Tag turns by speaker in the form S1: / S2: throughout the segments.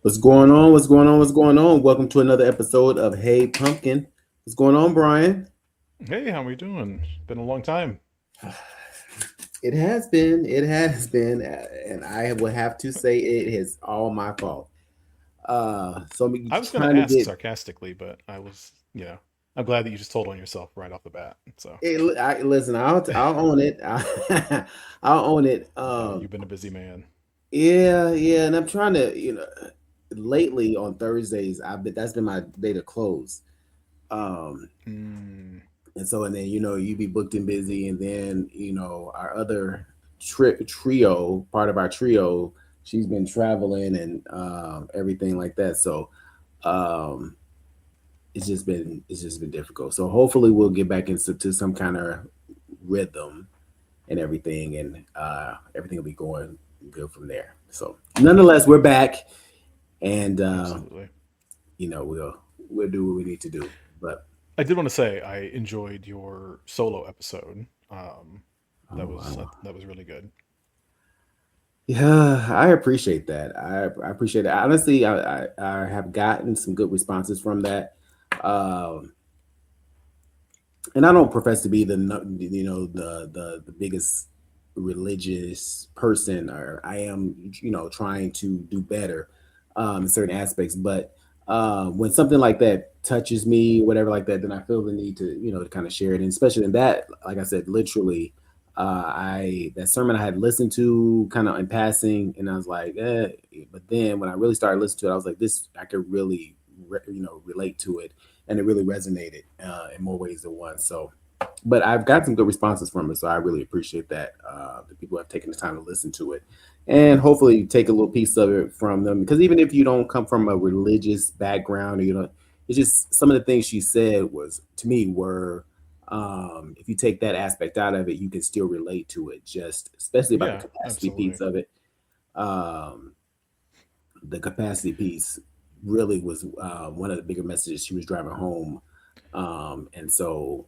S1: What's going on? What's going on? What's going on? Welcome to another episode of Hey Pumpkin. What's going on, Brian?
S2: Hey, how we doing? Been a long time.
S1: It has been, and I will have to say it is all my fault. So I'm
S2: I was going to
S1: trying to
S2: ask
S1: get
S2: sarcastically, but I'm glad that you just told on yourself right off the bat. So,
S1: it. Listen, I'll own it. I'll own it.
S2: no, you've been a busy man.
S1: Yeah, and I'm trying to, lately on Thursdays, I've been that's been my day to close. Um,
S2: Mm,
S1: and then you be booked and busy, and then our other trio, part of our trio, she's been traveling and everything like that. So um, it's just been difficult. So hopefully we'll get back into some kind of rhythm and everything, and everything will be going good from there. So nonetheless, we're back, and
S2: absolutely.
S1: we'll do what we need to do. But
S2: I did want to say I enjoyed your solo episode. That
S1: oh,
S2: was that was really good.
S1: yeah, I appreciate that. I appreciate it. Honestly, I have gotten some good responses from that. Um, and I don't profess to be the biggest religious person, or I am trying to do better in certain aspects. But when something like that touches me, whatever like that, then I feel the need to to kind of share it, and especially in that, like I said, literally. I that sermon I had listened to kind of in passing, and I was like, but then when I really started listening to it, I was like, this I could really, relate to it, and it really resonated in more ways than one. So, but I've got some good responses from it, so I really appreciate that. The people have taken the time to listen to it, and hopefully take a little piece of it from them. Because even if you don't come from a religious background, or it's just some of the things she said was to me were. If you take that aspect out of it, you can still relate to it. Just especially about the
S2: Yeah,
S1: capacity piece
S2: absolutely.
S1: of it. Um, the capacity piece really was one of the bigger messages she was driving home, and so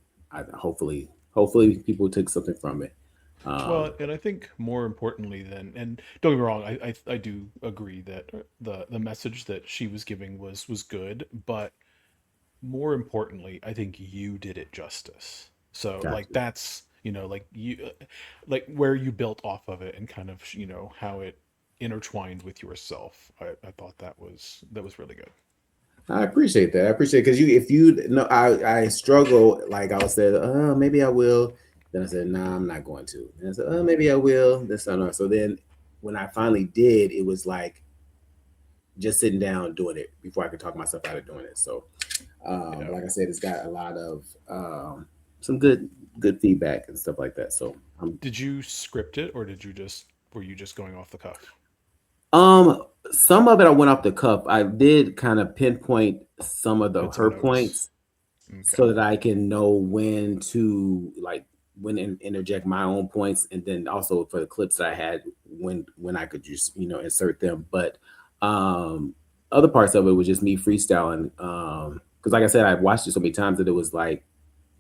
S1: hopefully people took something from it. um,
S2: Well, and I think more importantly than, and don't get me wrong, I do agree that the message that she was giving was good, but more importantly, I think you did it justice. So like
S1: Gotcha.
S2: that's, like like where you built off of it and kind of, how it intertwined with yourself. I thought that was really good.
S1: I appreciate that. I appreciate because if you know, I struggle. Like I was said, oh, maybe I will. Then I said, nah, I'm not going to. And I said, oh, maybe I will. This not. So then when I finally did, it was like just sitting down doing it before I could talk myself out of doing it. So,
S2: Yeah.
S1: like I said, it's got a lot of some good feedback and stuff like that. So I'm
S2: Did you script it or were you just going off the cuff?
S1: um some of it I went off the cuff. I did kind of pinpoint some of the
S2: Had some
S1: her
S2: notes.
S1: points
S2: Okay.
S1: so that I can know when to like interject my own points, and then also for the clips that I had when I could just insert them. But um other parts of it was just me freestyling. Because like I said, I've watched it so many times that it was like,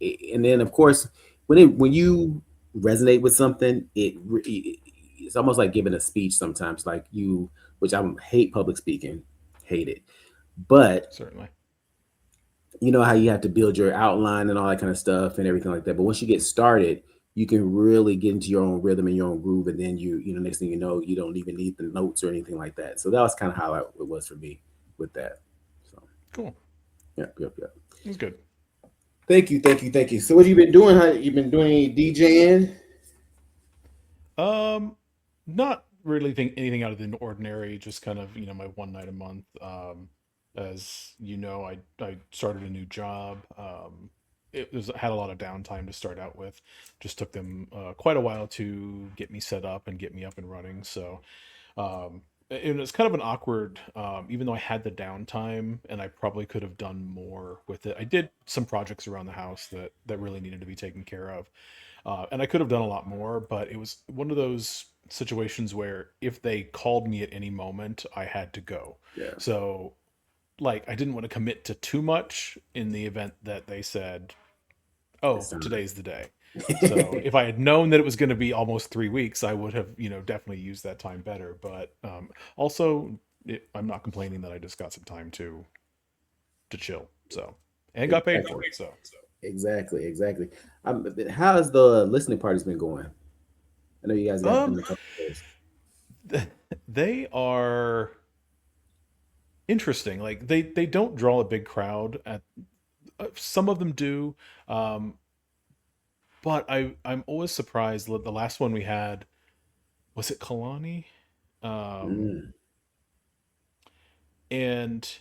S1: and then of course when you resonate with something, it's almost like giving a speech sometimes, like which I hate public speaking, hate it, but
S2: Certainly.
S1: you know how you have to build your outline and all that kind of stuff and everything like that. But once you get started, you can really get into your own rhythm and your own groove, and then next thing you know, you don't even need the notes or anything like that. So that was kind of how it was for me with that. So
S2: Cool.
S1: yep.
S2: It was good.
S1: Thank you. So what have you been doing? How you been doing any DJing?
S2: Um, Not really think anything out of the ordinary, just kind of, my one night a month. As you know, I started a new job. Had a lot of downtime to start out with. Just took them quite a while to get me set up and get me up and running. So, and it's kind of an awkward, even though I had the downtime and I probably could have done more with it. I did some projects around the house that really needed to be taken care of. And I could have done a lot more, but it was one of those situations where if they called me at any moment, I had to go.
S1: Yeah,
S2: So, like, I didn't want to commit to too much in the event that they said,
S1: it's
S2: "Oh,
S1: time.
S2: today's the day." So, if I had known that it was going to be almost 3 weeks, I would have, definitely used that time better. But also, I'm not complaining that I just got some time to chill. So, and got paid for
S1: Exactly.
S2: it. So,
S1: Exactly. Exactly. How has the listening parties been going? I know you guys got
S2: um,
S1: done a couple of those.
S2: they are interesting. Like they don't draw a big crowd. At some of them do, um, but I'm always surprised. The last one we had, was it Kalani? Um,
S1: Mm,
S2: and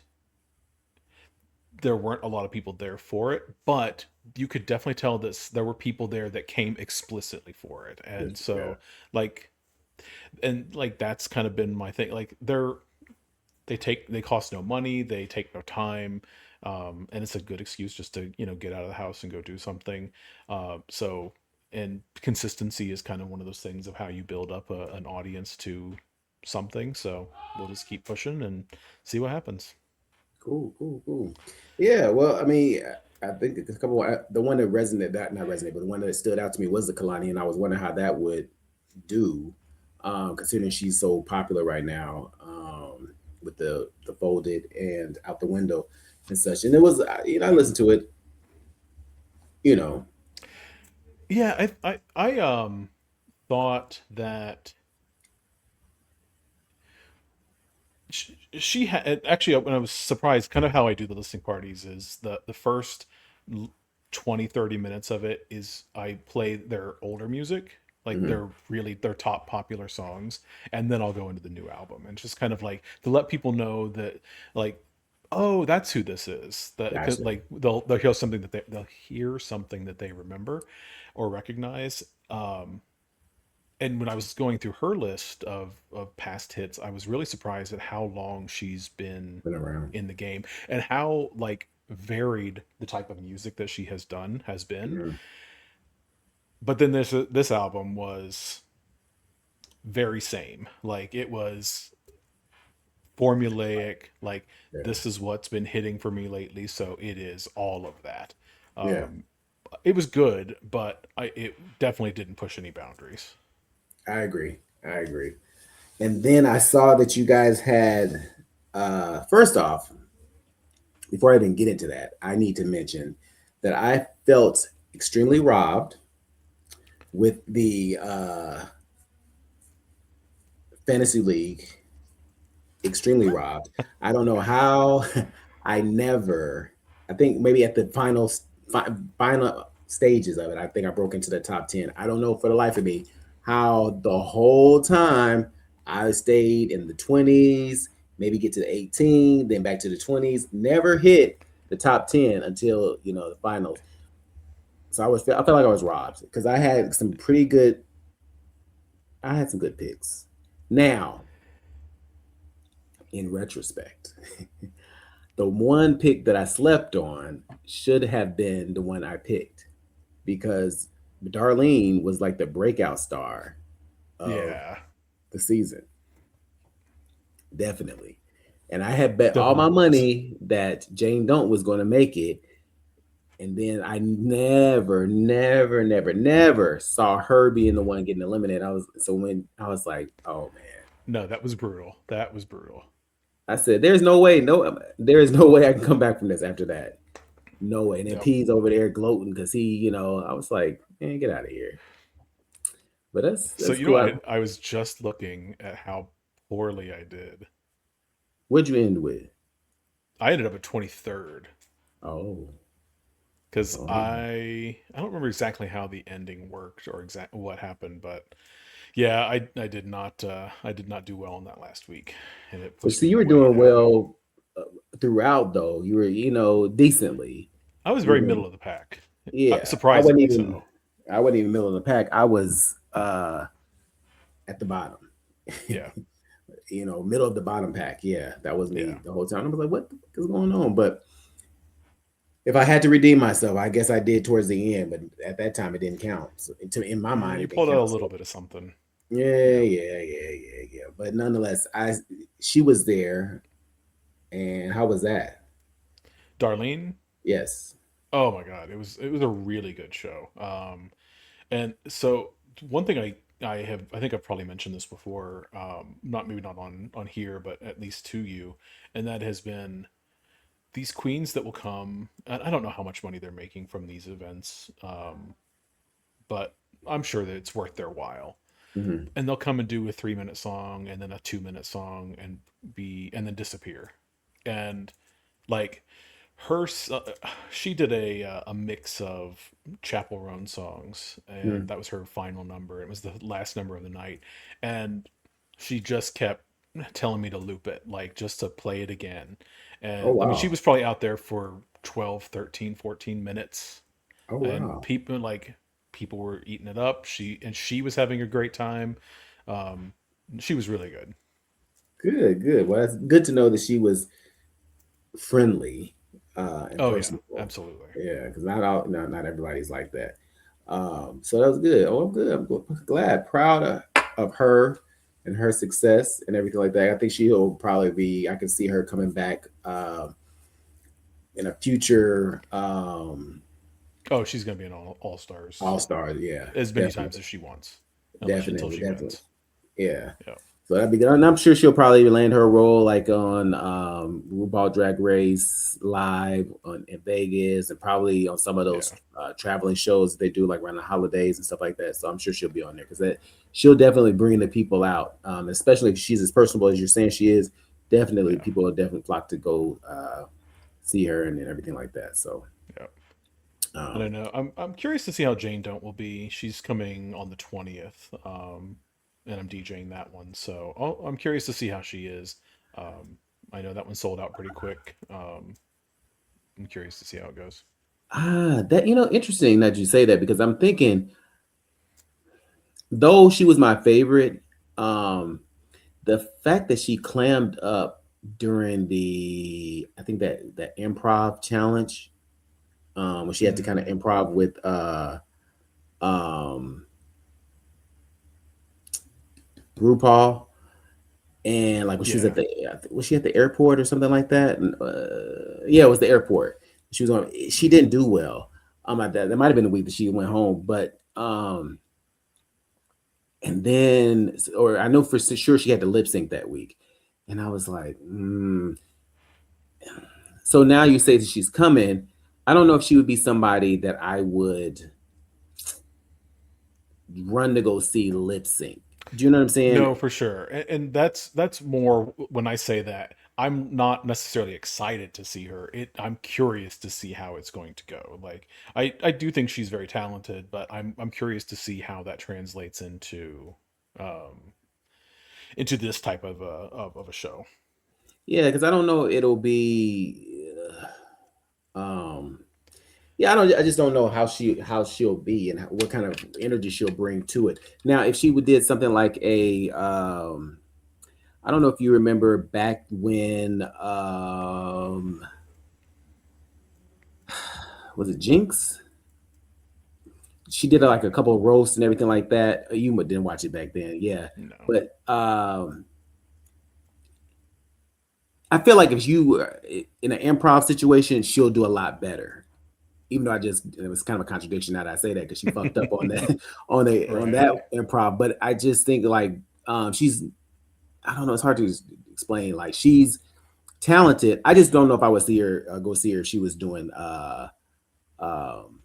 S2: there weren't a lot of people there for it, but you could definitely tell that there were people there that came explicitly for it. And
S1: yeah.
S2: so, like, and like that's kind of been my thing. Like they cost no money, they take no time, and it's a good excuse just to get out of the house and go do something. So and consistency is kind of one of those things of how you build up an audience to something. So we'll just keep pushing and see what happens.
S1: Cool. Cool. Cool. Yeah. Well, I mean, I think a couple. The one that resonated, that not resonate, but the one that stood out to me was the Kalani, and I was wondering how that would do, considering she's so popular right now, with the folded and out the window and such. And it was, I listened to it, you know.
S2: Yeah, I thought that she had actually, when I was surprised, kind of how I do the listening parties is the first 20-30 minutes of it is I play their older music, like
S1: Mhm.
S2: their top popular songs, and then I'll go into the new album, and just kind of like to let people know that, like, oh, that's who this is. That, 'cause,
S1: Gotcha.
S2: like, they'll hear something that they remember or recognize. And when I was going through her list of past hits, I was really surprised at how long she's been
S1: Been around.
S2: in the game, and how like varied the type of music that she has done has been.
S1: Mhm.
S2: But then this album was very same. Like, it was formulaic. Like,
S1: Yeah.
S2: this is what's been hitting for me lately, so it is all of that.
S1: Yeah.
S2: Um, it was good, but it definitely didn't push any boundaries.
S1: I agree. I agree. And then I saw that you guys had, first off, before I even get into that, I need to mention that I felt extremely robbed with the fantasy league. Extremely robbed. I don't know how. I never. I think maybe at the final stages of it, I think I broke into the top 10. I don't know for the life of me how the whole time I stayed in the 20s, maybe get to the 18, then back to the 20s. Never hit the top 10 until the finals. So I felt like I was robbed because I had some pretty good. I had some good picks. Now, in retrospect, the one pick that I slept on should have been the one I picked because Darlene was like the breakout star of
S2: Yeah,
S1: the season, definitely. And I had bet all
S2: definitely
S1: my
S2: was.
S1: money that Jane Don't was going to make it. And then I never, never, never, never saw her being the one getting eliminated. When I was like, oh man,
S2: No, that was brutal. That was brutal.
S1: I said, there's no way, there is no way I can come back from this after that. No way. And then
S2: Yep.
S1: P's over there gloating because I was like, man, get out of here. But
S2: So,
S1: that's cool.
S2: I was just looking at how poorly I did.
S1: What'd you end with?
S2: I ended up at 23rd
S1: Oh,
S2: because
S1: oh,
S2: I don't remember exactly how the ending worked or exact what happened, but yeah, I did not do well in that last week, and it
S1: but
S2: pushed
S1: see,
S2: me
S1: you were
S2: way
S1: doing
S2: down.
S1: well throughout, though. You were, decently.
S2: I was very
S1: Even
S2: middle of the pack,
S1: yeah,
S2: surprisingly so.
S1: I wasn't even middle of the pack. I was at the bottom.
S2: Yeah,
S1: Middle of the bottom pack. Yeah, that was
S2: yeah.
S1: me the whole time. I was like, what the fuck is going on? But if I had to redeem myself, I guess I did towards the end. But at that time, it didn't count. So, in my mind,
S2: You
S1: it didn't
S2: pulled out a
S1: count.
S2: little
S1: So
S2: bit of something.
S1: yeah,
S2: Yeah,
S1: yeah, yeah, yeah, yeah. But nonetheless, she was there, and how was that?
S2: Darlene.
S1: Yes.
S2: Oh my God, it was a really good show. And so one thing I think I've probably mentioned this before, not maybe not on here, but at least to you, and that has been these queens that will come. And I don't know how much money they're making from these events, but I'm sure that it's worth their while.
S1: Hmm.
S2: And they'll come and do a 3 minute song and then a 2 minute song and then disappear. And like her, she did a mix of Chapel Roan songs, and
S1: Hmm.
S2: that was her final number. It was the last number of the night, and she just kept telling me to loop it, like just to play it again.
S1: Oh
S2: And I mean, she
S1: wow.
S2: was probably out there for 12, 13, 14 minutes,
S1: Oh
S2: and
S1: wow.
S2: people were eating it up. She was having a great time. Um, she was really good.
S1: Good, good. Well, that's good to know that she was friendly and
S2: Oh yeah,
S1: personable.
S2: absolutely.
S1: Yeah, because not everybody's like that. So that was good. Oh, I'm good. Glad, proud of her and her success and everything like that. I think she'll probably be. I can see her coming back in a future
S2: Oh, she's gonna be an all
S1: All
S2: stars
S1: Star. Yeah,
S2: as many times
S1: definitely,
S2: as she wants, until
S1: definitely,
S2: she
S1: definitely.
S2: wins.
S1: Yeah.
S2: Yeah,
S1: So that'd be good. And I'm sure she'll probably land her role like on RuPaul Drag Race live in Vegas, and probably on some of those
S2: yeah,
S1: traveling shows they do like around the holidays and stuff like that. So I'm sure she'll be on there because that she'll definitely bring the people out, especially if she's as personable as you're saying she is. Definitely,
S2: yeah,
S1: people will definitely flock to go see her and everything like that. So
S2: yeah. And I
S1: um,
S2: know I'm curious to see how Jane Don't will be. She's coming on the 20th, and I'm DJing that one, so I'm curious to see how she is. Um, I know that one sold out pretty quick. I'm curious to see how it goes.
S1: that interesting that you say that because I'm thinking though she was my favorite. Um, the fact that she clammed up during the I think that improv challenge when she had to kind of
S2: Mm,
S1: improv with um RuPaul and like when she was
S2: yeah,
S1: at the was she at the airport or something like that and, yeah, it was the airport she was on. She didn't do well at that might have been the week that she went home, but and then or I know for sure she had to lip sync that week, and I was like, so now you say that she's coming. I don't know if she would be somebody that I would run to go see lip sync. Do you know what I'm saying?
S2: no, for sure. And that's more when I say that. I'm not necessarily excited to see her. I'm curious to see how it's going to go. Like I do think she's very talented, but I'm curious to see how that translates um into this type of a show.
S1: Yeah, because I don't know. It'll be. Um, yeah, I don't. I just don't know how she'll be and what kind of energy she'll bring to it. Now, if she would did something like a, I don't know if you remember back when was it Jinx? She did like a couple of roasts and everything like that. You didn't watch it back then, yeah.
S2: No.
S1: But I feel like if you were in an improv situation, she'll do a lot better. Even though it was kind of a contradiction now that I say that because she fucked up on that on
S2: Right.
S1: that improv. But I just think like she's I don't know. It's hard to explain. Like she's talented. I just don't know if I would see her go see her if she was doing um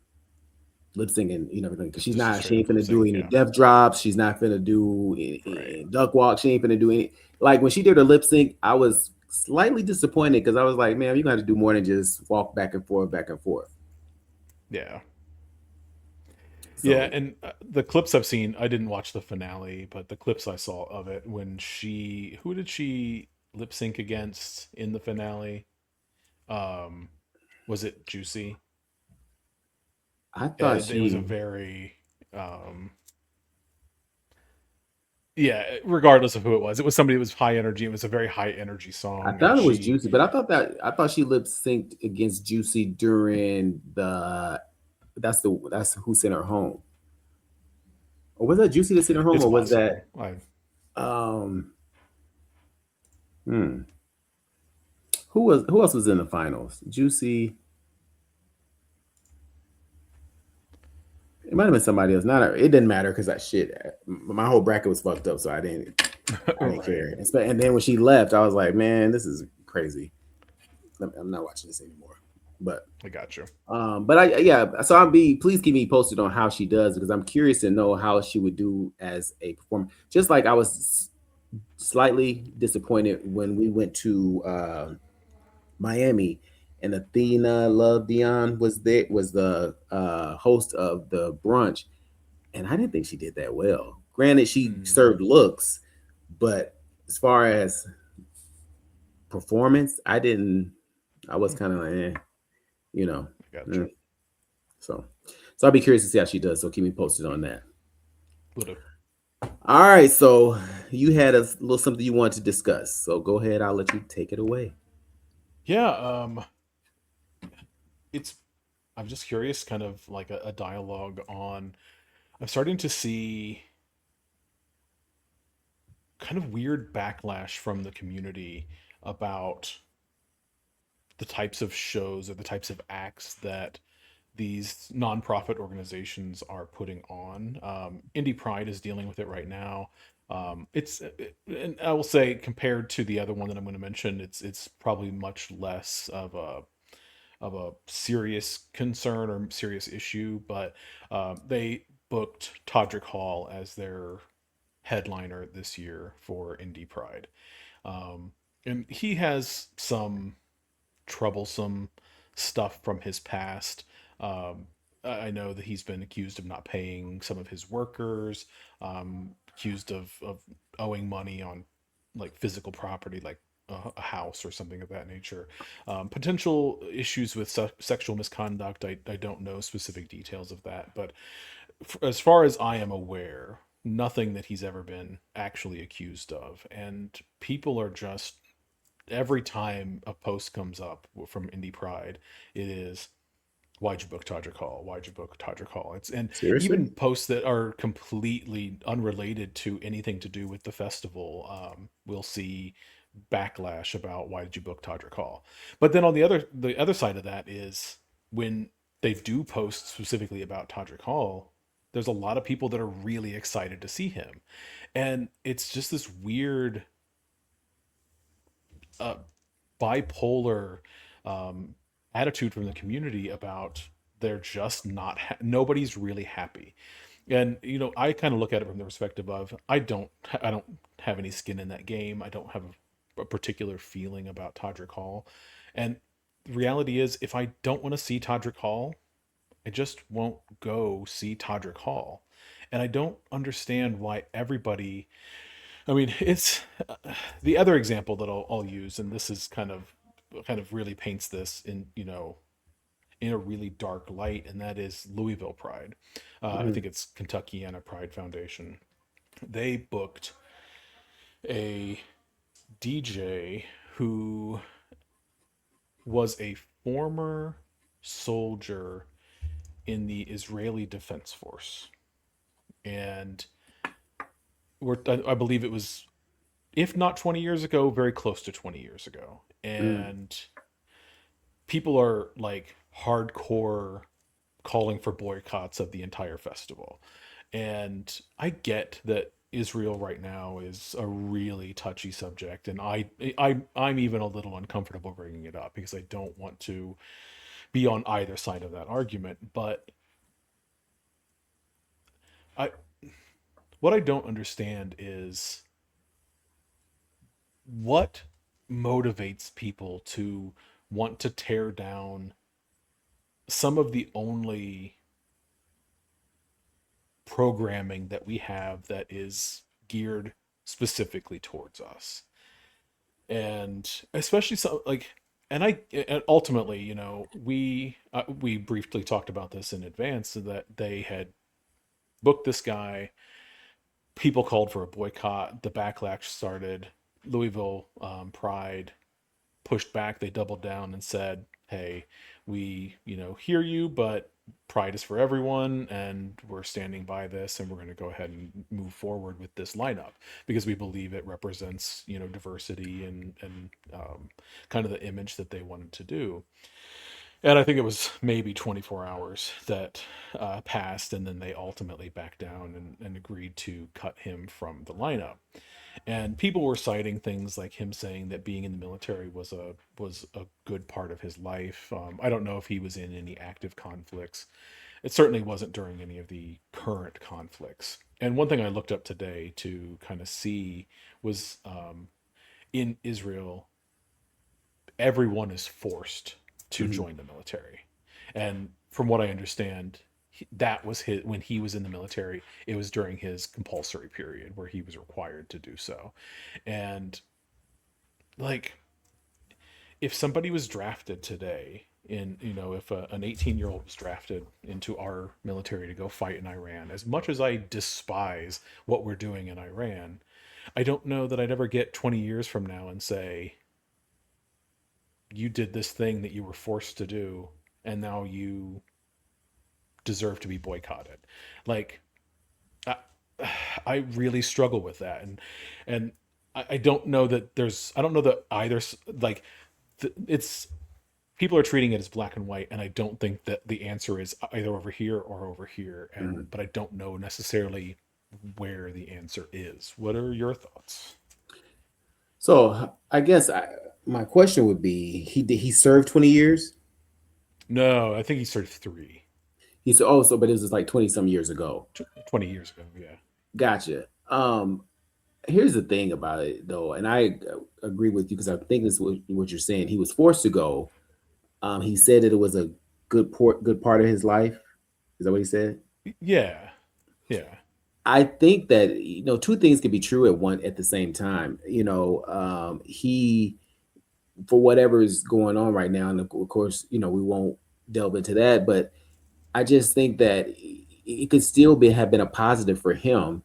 S1: lip syncing, everything. Because she's
S2: Just a
S1: not. She
S2: straight
S1: ain't
S2: up lip
S1: finna do
S2: sync,
S1: any
S2: yeah.
S1: death drops. She's not finna do
S2: Right.
S1: any duck walk. She ain't finna do any. Like when she did her lip sync, I was slightly disappointed because I was like, man, you got to do more than just walk back and forth, back and forth.
S2: Yeah. Yeah,
S1: So
S2: and the clips I've seen, I didn't watch the finale, but the clips I saw of it when who did she lip sync against in the finale? Um, was it Juicy?
S1: I thought
S2: It was a
S1: she,
S2: very, um, yeah. Regardless of who it was somebody that was high energy. It was a very high energy
S1: I
S2: song, and
S1: thought it was Juicy, but I thought she lip synced against Juicy during the. That's who sent her home, or was that Juicy that sent her home,
S2: it's
S1: or was
S2: possible.
S1: that
S2: I
S1: um hmm, who else was in the finals? Juicy It might have been somebody else. Not it didn't matter because I shit. My whole bracket was fucked up, so I didn't
S2: Right.
S1: care. And then when she left, I was like, man, this is crazy. I'm not watching this anymore. But
S2: I got you.
S1: but I yeah. So I'll be please keep me posted on how she does because I'm curious to know how she would do as a performer. Just like I was slightly disappointed when we went to Miami, and Athena Love Dion was the host of the brunch, and I didn't think she did that well. Granted, she
S2: Mm,
S1: served looks, but as far as performance, I didn't. I was kind of like, you know.
S2: I got
S1: eh.
S2: you.
S1: So, so I'll be curious to see how she does. So keep me posted on that.
S2: Would have.
S1: All right. So you had a little something you wanted to discuss. So go ahead. I'll let you take it away.
S2: Yeah. It's. I'm just curious, kind of like a dialogue on. I'm starting to see kind of weird backlash from the community about the types of shows or the types of acts that these nonprofit organizations are putting on. Indie Pride is dealing with it right now. And I will say, compared to the other one that I'm going to mention, it's probably much less of a serious concern or serious issue. But they booked Todrick Hall as their headliner this year for Indie Pride, um, and he has some troublesome stuff from his past. Um, I know that he's been accused of not paying some of his workers, accused of owing money on like physical property, like a house or something of that nature. Potential issues with sexual misconduct. I don't know specific details of that, but as far as I am aware, nothing that he's ever been actually accused of. And people are just every time a post comes up from Indie Pride, it is why'd you book Todrick Hall? Why'd you book Todrick Hall? It's and
S1: Seriously?
S2: even posts that are completely unrelated to anything to do with the festival, we'll see backlash about why did you book Todrick Hall. But then on the other side of that is when they do post specifically about Todrick Hall, there's a lot of people that are really excited to see him, and it's just this weird uh, bipolar um, attitude from the community about they're just not nobody's really happy. And I kind of look at it from the perspective of I don't have any skin in that game. I don't have a particular feeling about Todrick Hall. And the reality is, if I don't want to see Todrick Hall, I just won't go see Todrick Hall. And I don't understand why everybody, I mean, it's the other example that I'll use, and this is kind of really paints this in a really dark light, and that is Louisville Pride. I
S1: Mm-hmm.
S2: think it's Kentuckiana Pride Foundation. They booked a DJ who was a former soldier in the Israeli Defense Force, and I believe it was, if not 20 years ago, very close to 20 years ago.
S1: Mm.
S2: And people are like hardcore calling for boycotts of the entire festival. And I get that Israel right now is a really touchy subject, and I'm even a little uncomfortable bringing it up because I don't want to be on either side of that argument. But I what I don't understand is what motivates people to want to tear down some of the only programming that we have that is geared specifically towards us. And especially so like, and ultimately, we briefly talked about this in advance, so that they had booked this guy. People called for a boycott. The backlash started. Louisville Pride pushed back. They doubled down and said, "Hey, we hear you, but Pride is for everyone, and we're standing by this, and we're going to go ahead and move forward with this lineup because we believe it represents diversity and kind of the image that they wanted to do." And I think it was maybe 24 hours that passed, and then they ultimately backed down and agreed to cut him from the lineup. And people were citing things like him saying that being in the military was a good part of his life. I don't know if he was in any active conflicts. It certainly wasn't during any of the current conflicts. And one thing I looked up today to kind of see was in Israel, everyone is forced to
S1: Mhm.
S2: join the military. And from what I understand, that was his when he was in the military. It was during his compulsory period where he was required to do so. And like, if somebody was drafted today, in if an 18-year-old was drafted into our military to go fight in Iran, as much as I despise what we're doing in Iran, I don't know that I'd ever get 20 years from now and say, you did this thing that you were forced to do, and now you deserve to be boycotted. Like, I, I really struggle with that, and I don't know that I don't know that either, like, it's people are treating it as black and white, and I don't think that the answer is either over here or over here. And
S1: Mhm.
S2: but I don't know necessarily where the answer is. What are your thoughts?
S1: So I guess my question would be: he served 20 years?
S2: No, I think he started three.
S1: He said, "Oh, so but this was like 20 some years ago."
S2: 20 years ago. Yeah.
S1: Gotcha. Here's the thing about it, though, and I agree with you because I think this is what you're saying. He was forced to go. He said that it was a good part of his life. Is that what he said?
S2: Yeah. Yeah.
S1: I think that two things can be true at the same time. He for whatever is going on right now, and of course, we won't delve into that, but I just think that it could still have been a positive for him,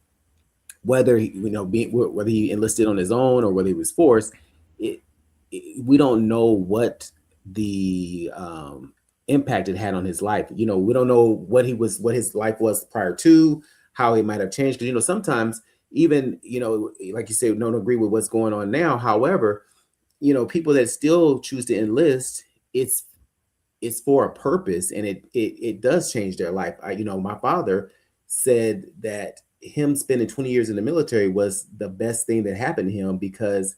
S1: whether whether he enlisted on his own or whether he was forced. It, we don't know what the impact it had on his life. We don't know what his life was prior to, how he might have changed. Because sometimes even like you said, don't agree with what's going on now. However, people that still choose to enlist, it's for a purpose, and it does change their life. My father said that him spending 20 years in the military was the best thing that happened to him because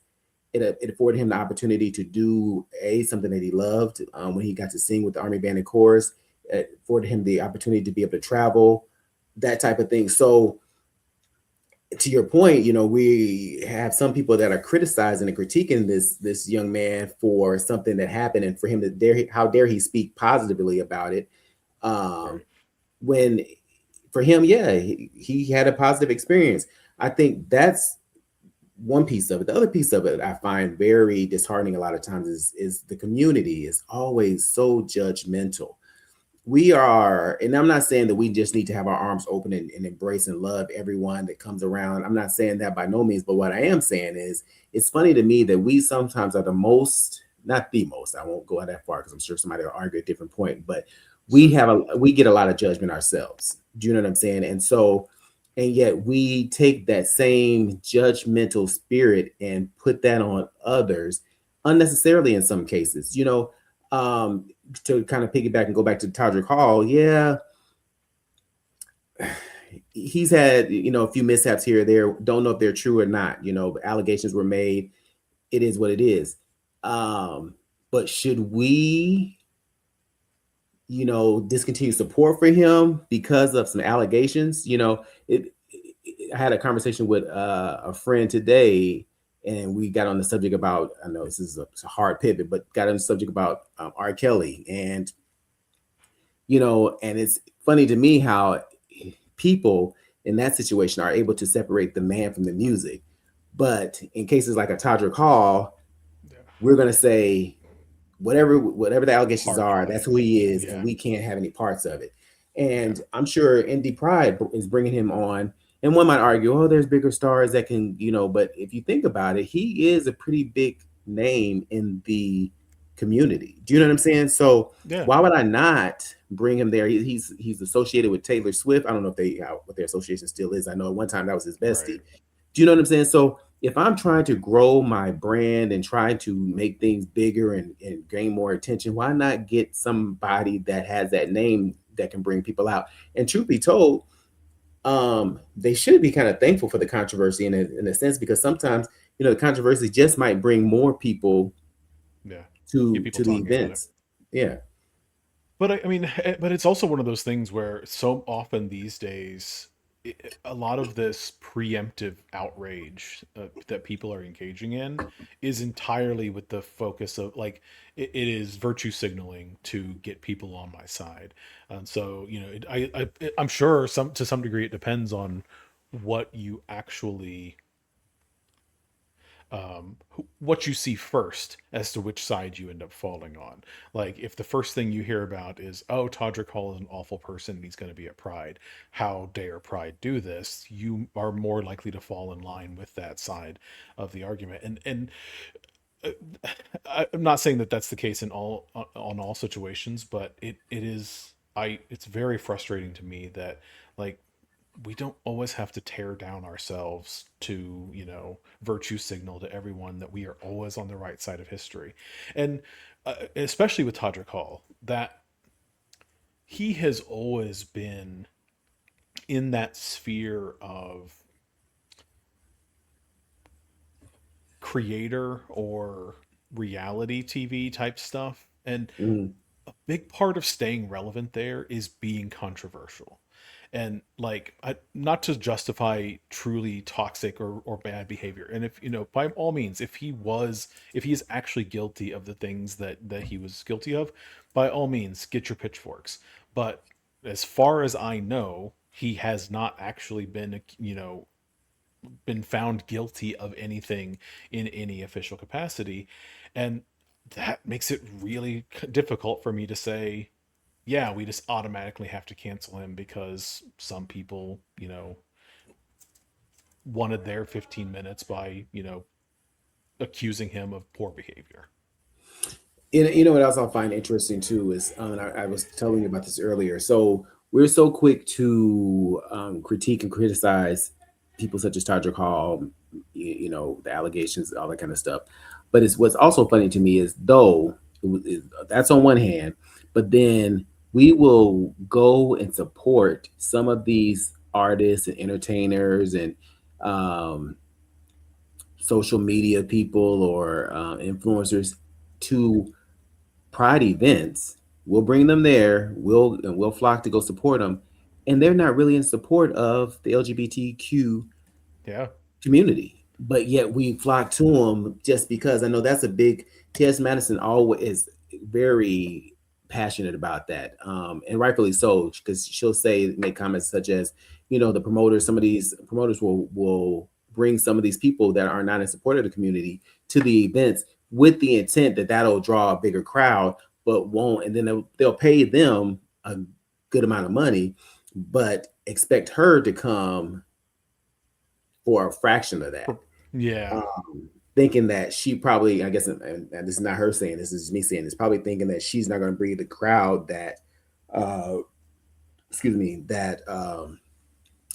S1: it afforded him the opportunity to do something that he loved. When he got to sing with the Army Band and Chorus, it afforded him the opportunity to be able to travel, that type of thing. So to your point, we have some people that are criticizing and critiquing this young man for something that happened, and for him to how dare he speak positively about it. Um,
S2: Right.
S1: when for him, yeah, he had a positive experience. I think that's one piece of it. The other piece of it I find very disheartening a lot of times is the community is always so judgmental. We are, and I'm not saying that we just need to have our arms open and embrace and love everyone that comes around. I'm not saying that by no means, but what I am saying is it's funny to me that we sometimes are the most, not the most, I won't go that far because I'm sure somebody will argue a different point, but
S2: Certainly.
S1: we get a lot of judgment ourselves. Do you know what I'm saying? And so, and yet we take that same judgmental spirit and put that on others unnecessarily in some cases. Um, to kind of piggyback and go back to Todrick Hall, yeah, he's had a few mishaps here or there. Don't know if they're true or not. Allegations were made. It is what it is. Um, but should we, discontinue support for him because of some allegations? I had a conversation with a friend today, and we got on the subject about. I know this is a hard pivot, but got on the subject about R. Kelly, and and it's funny to me how people in that situation are able to separate the man from the music. But in cases like a Todrick Hall,
S2: Yeah.
S1: we're going to say whatever the allegations
S2: Hard
S1: are, that's
S2: play.
S1: who he is, and
S2: Yeah.
S1: we can't have any parts of it.
S2: Yeah.
S1: And I'm sure Indie Pride is bringing him on. And one might argue, oh, there's bigger stars that can, but if you think about it, he is a pretty big name in the community. Do you know what I'm saying? So
S2: Yeah.
S1: why would I not bring him there? He's associated with Taylor Swift. I don't know if what their association still is. I know at one time that was his
S2: Right.
S1: bestie. Do you know what I'm saying? So if I'm trying to grow my brand and trying to make things bigger and gain more attention, why not get somebody that has that name that can bring people out? And truth be told, they should be kind of thankful for the controversy in a sense, because sometimes, the controversy just might bring more people
S2: Yeah, get
S1: to
S2: people
S1: the
S2: talking about it.
S1: events. Yeah.
S2: But I mean, but it's also one of those things where so often these days, a lot of this preemptive outrage that people are engaging in is entirely with the focus of like it is virtue signaling to get people on my side, and so I'm sure some to some degree it depends on what you actually what you see first as to which side you end up falling on. Like, if the first thing you hear about is, oh, Todrick Hall is an awful person and he's going to be at Pride, how dare Pride do this? You are more likely to fall in line with that side of the argument. And uh, I'm not saying that that's the case in all on all situations, but it is. It's very frustrating to me that like we don't always have to tear down ourselves to virtue signal to everyone that we are always on the right side of history, and especially with Todrick Hall, that he has always been in that sphere of creator or reality TV type stuff, and
S1: Mhm.
S2: a big part of staying relevant there is being controversial. And like, not to justify truly toxic or bad behavior, and if by all means, if he is actually guilty of the things that he was guilty of, by all means get your pitchforks. But as far as I know, he has not actually been found guilty of anything in any official capacity, and that makes it really difficult for me to say, yeah, we just automatically have to cancel him because some people, wanted their 15 minutes by, accusing him of poor behavior.
S1: What else I find interesting too is, and I was telling you about this earlier. So we're so quick to critique and criticize people such as Todrick Hall, the allegations, all that kind of stuff. But it's what's also funny to me is, though that's on one hand, but then we will go and support some of these artists and entertainers and um, social media people or influencers to Pride events. We'll bring them there. We'll flock to go support them, and they're not really in support of the LGBTQ
S2: Yeah.
S1: community, but yet we flock to them just because. I know that's a big. T.S. Madison always is very passionate about that, and rightfully so, because she'll make comments such as, the promoters. Some of these promoters will bring some of these people that are not in support of the community to the events with the intent that that'll draw a bigger crowd, but won't. And then they'll pay them a good amount of money, but expect her to come for a fraction of that,
S2: Yeah.
S1: thinking that she probably, I guess, and this is not her saying, this is me saying, is probably thinking that she's not going to bring the crowd that, uh, excuse me, that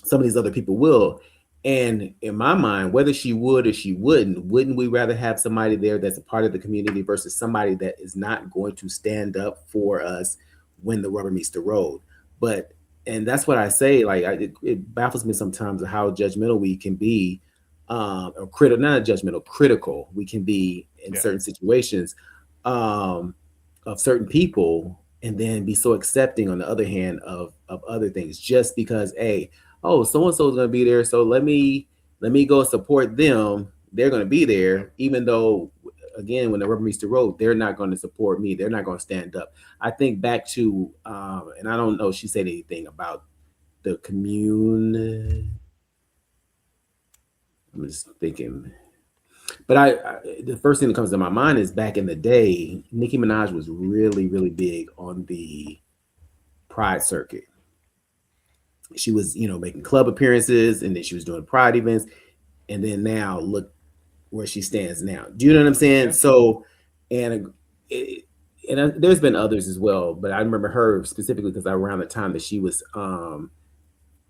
S1: some of these other people will. And in my mind, whether she would or she wouldn't we rather have somebody there that's a part of the community versus somebody that is not going to stand up for us when the rubber meets the road? But, and that's what I say. Like, it baffles me sometimes of how judgmental we can be, or critical, not judgmental, critical we can be in
S2: Yeah.
S1: certain situations, um, of certain people, and then be so accepting on the other hand of other things, just because, hey, oh, so and so is going to be there, so let me go support them. They're going to be
S2: Yep.
S1: there, even though, again, when the rubber meets the road, they're not going to support me. They're not going to stand up. I think back to, and I don't know if she said anything about the commune. I'm just thinking, but the first thing that comes to my mind is, back in the day, Nicki Minaj was really, really big on the Pride circuit. She was, making club appearances, and then she was doing Pride events, and then now look where she stands now. Do you know what I'm saying?
S2: Yeah.
S1: So, and it, there's been others as well, but I remember her specifically because around the time that she was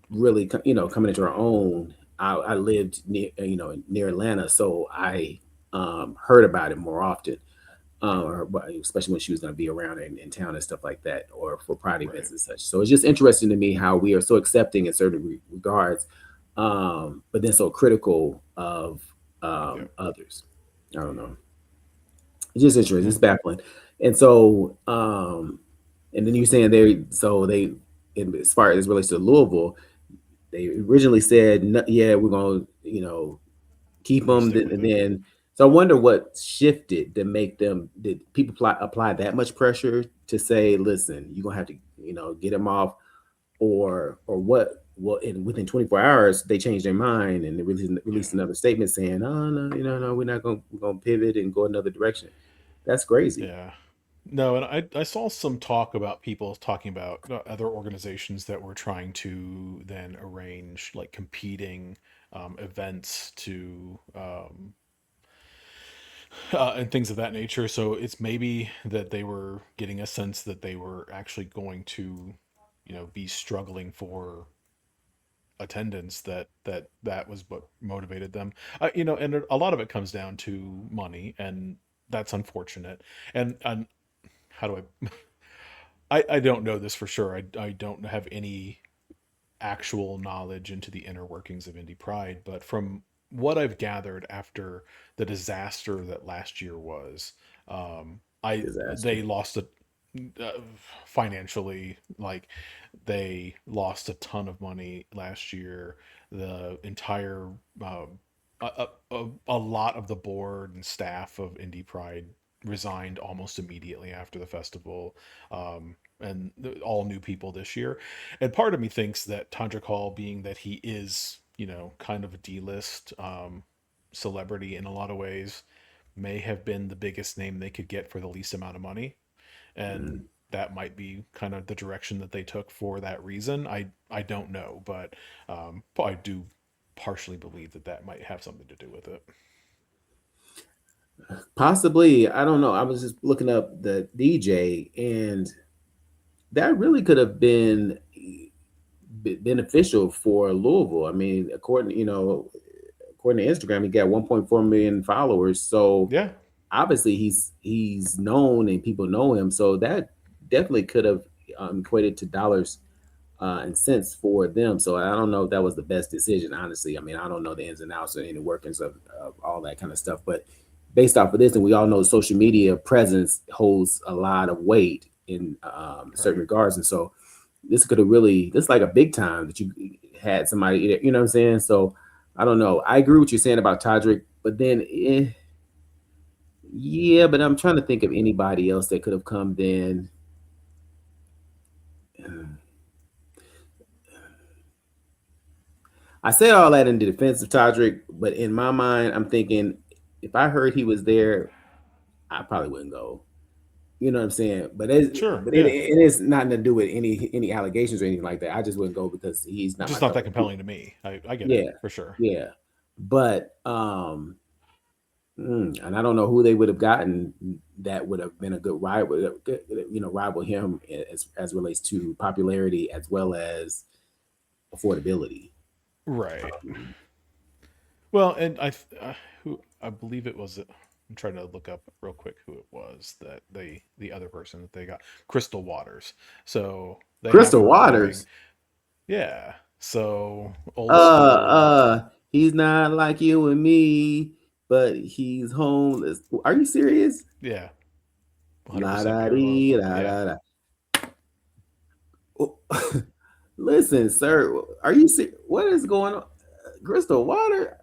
S1: really, coming into her own. I lived near, near Atlanta, so I heard about it more often, especially when she was going to be around in town and stuff like that, or for pride events
S2: Right.
S1: and such. So it's just interesting to me how we are so accepting in certain regards, but then so critical of
S2: Yeah.
S1: others. I don't know. It's just interesting. It's
S2: Yeah.
S1: baffling. And so, and then you're saying as far as relates to Louisville, they originally said, yeah, we're going to, keep
S2: We're gonna
S1: them.
S2: stick
S1: And
S2: with it.
S1: then, so I wonder what shifted to make them, did people apply that much pressure to say, listen, you're going to have to, get them off, or what? Well, and within 24 hours, they changed their mind and they released
S2: Yeah.
S1: another statement saying, oh, no, no, we're going to pivot and go another direction. That's crazy.
S2: Yeah. No, and I saw some talk about people talking about other organizations that were trying to then arrange like competing events to and things of that nature. So it's maybe that they were getting a sense that they were actually going to, be struggling for attendance. That was what motivated them. And a lot of it comes down to money, and that's unfortunate. And how do I don't know this for sure. I don't have any actual knowledge into the inner workings of Indie Pride, but from what I've gathered after the disaster that last year was, I
S1: Disaster.
S2: they lost a uh, financially, like they lost a ton of money last year. The entire a lot of the board and staff of Indie Pride resigned almost immediately after the festival, and all new people this year. And part of me thinks that Tandrik Hall, being that he is, kind of a D-list celebrity in a lot of ways, may have been the biggest name they could get for the least amount of money, and
S1: Mm.
S2: that might be kind of the direction that they took for that reason. I don't know, but I do partially believe that that might have something to do with it.
S1: Possibly, I don't know. I was just looking up the DJ, and that really could have been beneficial for Louisville. I mean, according to Instagram, he got 1.4 million followers. So
S2: Yeah,
S1: obviously, he's known and people know him. So that definitely could have equated to dollars and cents for them. So I don't know if that was the best decision, honestly. I mean, I don't know the ins and outs or any workings of all that kind of stuff, but based off of this, and we all know social media presence holds a lot of weight in certain
S2: right.
S1: regards, and so this could have really, this is like a big time that you had somebody, you know what I'm saying? So I don't know. I agree with you saying about Todrick, but then yeah, but I'm trying to think of anybody else that could have come then. I say all that in the defense of Todrick, but in my mind, I'm thinking if I heard he was there, I probably wouldn't go. You know what I'm saying? But
S2: Sure,
S1: it
S2: yeah.
S1: is nothing to do with any allegations or anything like that. I just wouldn't go because he's not my
S2: Just not
S1: cup
S2: that
S1: of tea.
S2: compelling to me. I get it
S1: Yeah,
S2: for sure.
S1: yeah. But and I don't know who they would have gotten that would have been a good rival, rival him as relates to popularity as well as affordability.
S2: Right. Well, and who I believe it was. I'm trying to look up real quick who it was that the other person that they got, Crystal Waters. So they have
S1: Crystal
S2: her going.
S1: Waters.
S2: Yeah. So
S1: Uh,
S2: old school.
S1: he's not like you and me, but he's homeless. Are you serious?
S2: Yeah.
S1: La
S2: 100%
S1: da
S2: pure love.
S1: dee da
S2: Yeah.
S1: da da. Oh, listen, sir, are you serious? What is going on? Crystal Water?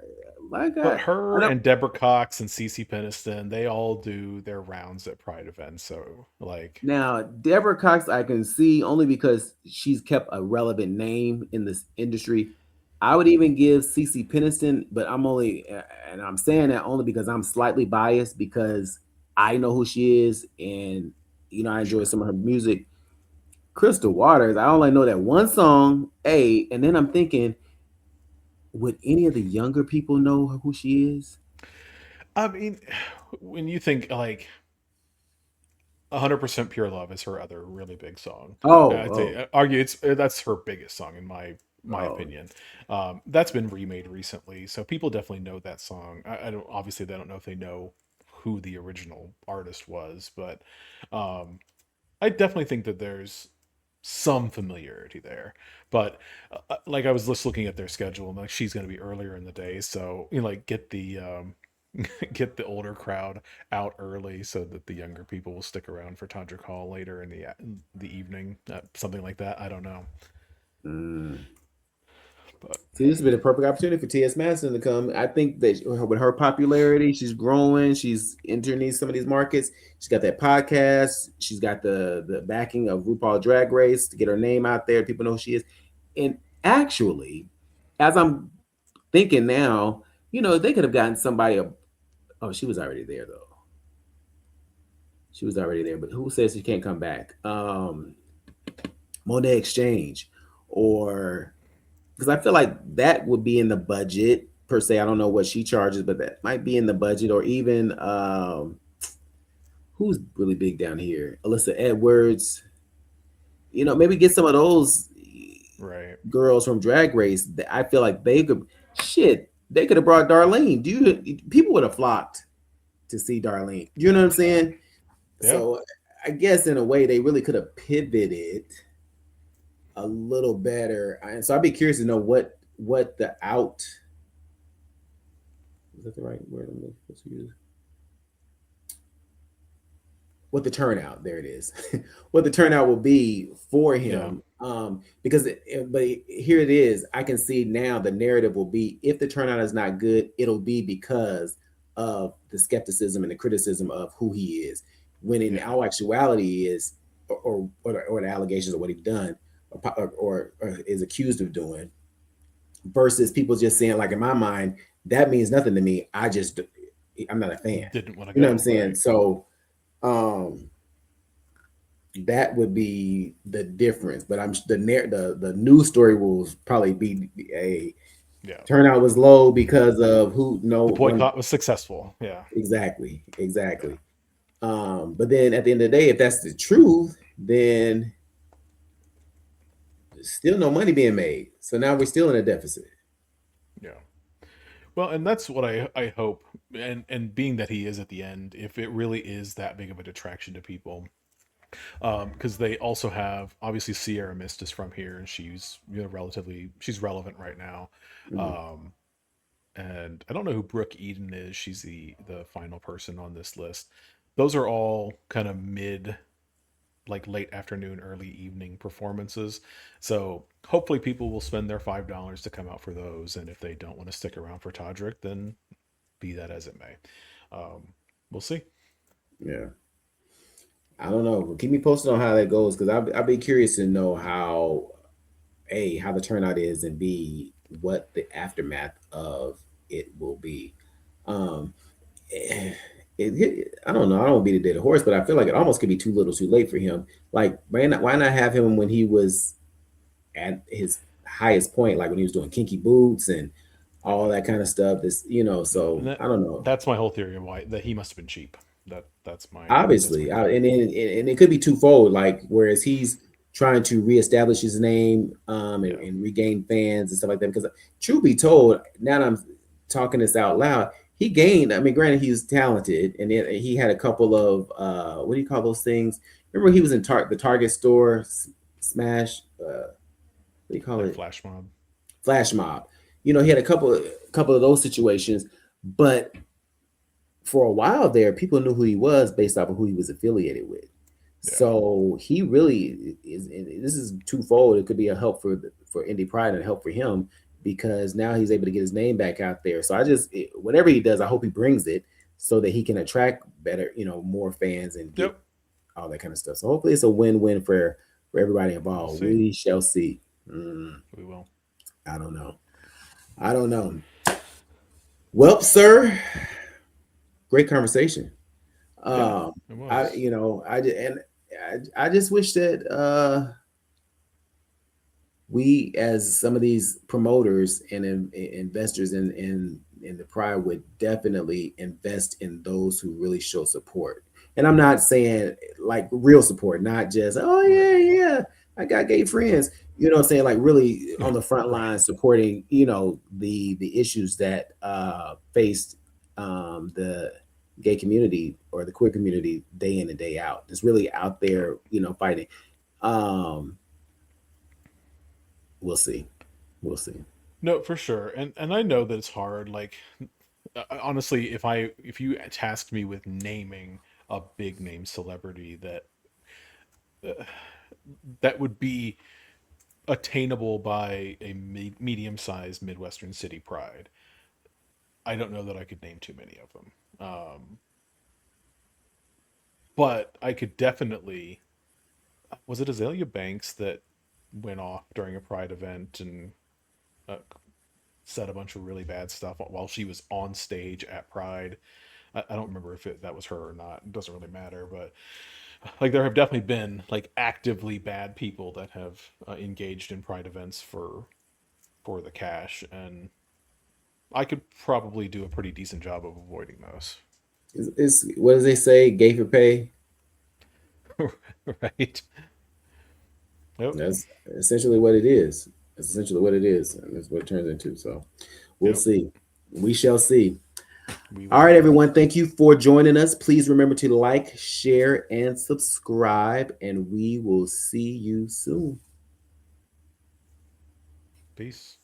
S1: My
S2: But
S1: God. I
S2: her
S1: know.
S2: and Deborah Cox and Cece Peniston, they all do their rounds at Pride events. So like,
S1: Now, Deborah Cox, I can see only because she's kept a relevant name in this industry. I would even give Cece Peniston, but and I'm saying that only because I'm slightly biased because I know who she is and, I enjoy
S2: sure.
S1: some of her music. Crystal Waters, I only know that one song, and then I'm thinking, would any of the younger people know who she is?
S2: I mean, when you think like 100% pure love is her other really big song.
S1: Oh,
S2: I'd say
S1: oh,
S2: argue it's that's her biggest song in my my
S1: Oh,
S2: opinion. That's been remade recently, so people definitely know that song. I don't obviously they don't know if they know who the original artist was, but um, I definitely think that there's some familiarity there. But like I was just looking at their schedule, and like she's going to be earlier in the day, so you know, like get the get the older crowd out early so that the younger people will stick around for Todrick Hall later in the evening, something like that. I don't know,
S1: mm.
S2: but
S1: See, this has been a perfect opportunity for T.S. Madison to come. I think that with her popularity, she's growing. She's entering some of these markets. She's got that podcast. She's got the backing of RuPaul Drag Race to get her name out there. People know who she is. And actually, as I'm thinking now, they could have gotten somebody. Oh, she was already there though. She was already there. But who says she can't come back? Monet Exchange, or because I feel like that would be in the budget per se. I don't know what she charges, but that might be in the budget. Or even who's really big down here? Alyssa Edwards. Maybe get some of those
S2: right,
S1: girls from Drag Race. I feel like they could. Shit, they could have brought Darlene. People would have flocked to see Darlene? You know what I'm saying?
S2: yeah.
S1: So I guess in a way they really could have pivoted a little better. And so I'd be curious to know what the out, is that the right word I'm supposed to use? What the turnout, there it is. What the turnout will be for
S2: Yeah,
S1: him. Because but here it is. I can see now the narrative will be, if the turnout is not good, it'll be because of the skepticism and the criticism of who he is. When in
S2: yeah,
S1: all actuality is, or the allegations of what he's done, or is accused of doing, versus people just saying, like, in my mind, that means nothing to me. I'm not a fan.
S2: didn't want to
S1: You know what I'm
S2: go
S1: saying?
S2: right.
S1: So um that would be the difference. But the news story will probably be a
S2: Yeah,
S1: turnout was low because of who no
S2: the
S1: one.
S2: boycott was successful. Yeah,
S1: Exactly,
S2: yeah,
S1: exactly. But then at the end of the day, if that's the truth, then there's still no money being made. So now we're still in a deficit.
S2: yeah. Well, and that's what I hope, and being that he is at the end, if it really is that big of a detraction to people, because they also have obviously Sierra Mist is from here, and she's relatively she's relevant right now,
S1: Mm,
S2: um, and I don't know who Brooke Eden is. She's the final person on this list. Those are all kind of mid, like late afternoon, early evening performances. So hopefully people will spend their $5 to come out for those, and if they don't want to stick around for Todrick, then be that as it may. Um, we'll see.
S1: yeah. I don't know. Keep me posted on how that goes, because I'll be curious to know how, A, how the turnout is, and B, what the aftermath of it will be. Um, eh, I don't know. I don't want to beat a dead horse, but I feel like it almost could be too little, too late for him. Like, why not have him when he was at his highest point, like when he was doing Kinky Boots and all
S2: Yeah,
S1: that kind of stuff?
S2: yeah,
S1: So
S2: and
S1: I don't know.
S2: that's my whole theory of why that he must have been cheap. That's my
S1: Obviously,
S2: theory.
S1: and it could be twofold. Like, whereas he's trying to reestablish his name,
S2: Yeah,
S1: and regain fans and stuff like that. Because truth be told, now that I'm talking this out loud, he gained. I mean, granted, he was talented, and he had a couple of what do you call those things? Remember, he was in the Target store smash. What do you call
S2: like
S1: it?
S2: flash mob.
S1: Flash mob. He had a couple of those situations, but for a while there, people knew who he was based off of who he was affiliated with.
S2: Yeah.
S1: So he really is. And this is twofold. It could be a help for Indie Pride and a help for him, because now he's able to get his name back out there. So whatever he does, I hope he brings it so that he can attract better, more fans and get
S2: Yep.
S1: all that kind of stuff. So hopefully it's a win-win for everybody
S2: We'll
S1: involved.
S2: see.
S1: We shall see. Mm,
S2: We will.
S1: I don't know. I don't know. Well, sir, great conversation.
S2: Yeah.
S1: Um,
S2: It
S1: I
S2: was.
S1: you know I and I just wish that we, as some of these promoters and investors in the pride, would definitely invest in those who really show support. And I'm not saying like real support, not just, oh
S2: Right.
S1: yeah, yeah, I got gay friends. you know what I'm saying, like really on the front
S2: Right.
S1: line supporting, the issues that faced the gay community or the queer community day in and day out. It's really out there, fighting. Um, we'll see. We'll see.
S2: No, for sure. And I know that it's hard. Like honestly, if you tasked me with naming a big name celebrity uh, that would be attainable by a medium-sized Midwestern city pride, I don't know that I could name too many of them. But I could definitely. Was it Azalea Banks that went off during a pride event and uh, said a bunch of really bad stuff while she was on stage at Pride? I don't remember if that was her or not. It doesn't really matter, but like there have definitely been like actively bad people that have engaged in Pride events for the cash, and I could probably do a pretty decent job of avoiding those.
S1: It's what does they say? Gay for pay.
S2: Right? Yep.
S1: That's essentially what it is. That's essentially what it is, and that's what it turns into. So we'll
S2: Yep.
S1: see. We shall see.
S2: We
S1: All
S2: will.
S1: right, everyone. Thank you for joining us. Please remember to like, share, and subscribe, and we will see you soon.
S2: Peace.